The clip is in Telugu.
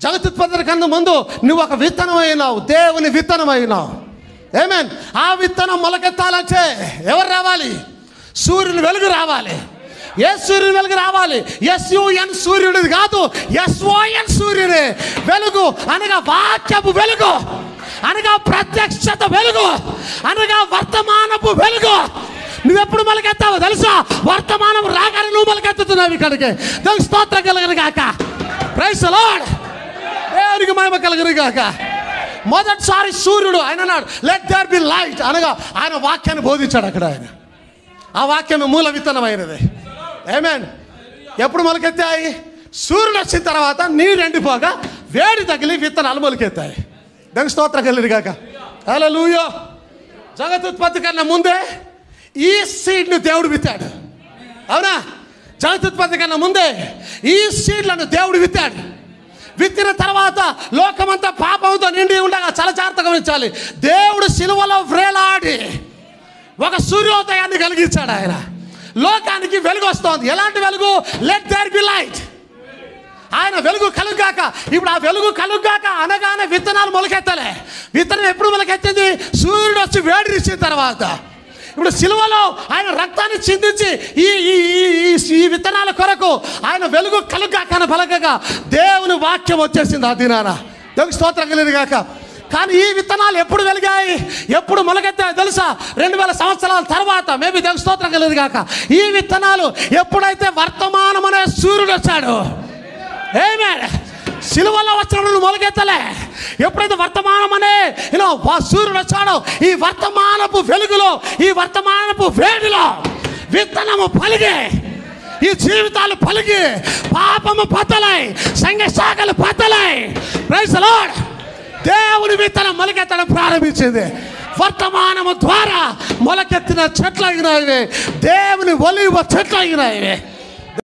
జగతుత్పత్తి కన్నా ముందు నువ్వు ఒక విత్తనం అయినావు, దేవుని విత్తనం అయినావు. ఆమేన్. ఆ విత్తనం మొలకెత్తాలంటే ఎవరు రావాలి? సూర్యుని వెలుగు రావాలి. ఏ సూర్యుని వెలుగు రావాలి? SUN సూర్యుడిది కాదు, SON సూర్యుని వెలుగు అనగా వాక్యపు వెలుగు, అనగా ప్రత్యక్షత వెలుగు, అనగా వర్తమానపు వెలుగు. నువ్వెప్పుడు మొలకెత్తావో తెలుసా? వర్తమానం రాగానే నువ్వు మొలకెత్తుతున్నావు ఇక్కడికి. దేవునికి స్తోత్రం కలుగును గాక. Praise the lord. దేవునికి మహిమ కలుగును గాక. మొదటిసారి సూర్యుడు ఆయన అన్నాడు లెట్ దేర్ బి లైట్ అనగా ఆయన వాక్యాన్ని బోధించాడు అక్కడ. ఆయన ఆ వాక్యమే మూల విత్తనమైనది. ఆమేన్. ఎప్పుడు మొలకెత్తాయి? సూర్యుడు వచ్చిన తర్వాత నీరు ఎండిపోగా వేడి తగిలి విత్తనాలు మొలకెత్తాయి. దేవునికి స్తోత్రం కలుగును గాక. హల్లెలూయా. జగతుత్పత్తి కన్నా ముందే ఈ సీడ్ను దేవుడు విత్తాడు. అవునా? జగతుత్పత్తి కన్నా ముందే ఈ సీడ్లను దేవుడు విత్తాడు. విత్తిన తర్వాత లోకమంతా పాపంతో నిండి ఉండగా చాలా జాగ్రత్తగా గమనించాలి. దేవుడు సిలువలో వ్రేలాడి ఒక సూర్యోదయాన్ని కలిగించాడు. ఆయన లోకానికి వెలుగు వస్తోంది. ఎలాంటి వెలుగు? Let there be light. ఆయన వెలుగు కలుగాక. ఇప్పుడు ఆ వెలుగు కలుగాక అనగానే విత్తనాలు మొలకెత్తలే. విత్తనం ఎప్పుడు మొలకెత్తింది? సూర్యుడు వచ్చి వేడిరిచ్చిన తర్వాత. ఇప్పుడు సిలువలో ఆయన రక్తాన్ని చిందించి ఈ విత్తనాల కొరకు ఆయన వెలుగు కలుగాక పలకగా దేవుని వాక్యం వచ్చేసింది ఆ దినాన. దేవునికి స్తోత్రం కలుగును గాక. కానీ ఈ విత్తనాలు ఎప్పుడు వెలిగాయి, ఎప్పుడు మొలకెత్తాయి తెలుసా? 2000 సంవత్సరాల తర్వాత. మేబీ దేవునికి స్తోత్రం కలుగును గాక. ఈ విత్తనాలు ఎప్పుడైతే వర్తమానం అనే సూర్యుడు వచ్చాడు. ఆమేన్. సిలువలో వచ్చినప్పుడు మొలకెత్తలే. ఎప్పుడైతే వర్తమానం అనే సూర్యుడు వచ్చాడో ఈ వర్తమానపు వెలుగులో, ఈ వర్తమానపు వేడిలో విత్తనము పలిగి, ఈ జీవితాలు పలిగి, పాపము బద్దలై, సంఘ శాఖలు బద్దలై, ప్రైజ్ ది లార్డ్, దేవుని విత్తనం మొలకెత్తడం ప్రారంభించింది. వర్తమానము ద్వారా మొలకెత్తిన చెట్లు అయినాయి దేవుని ఒలీవ చెట్లు అయినాయి.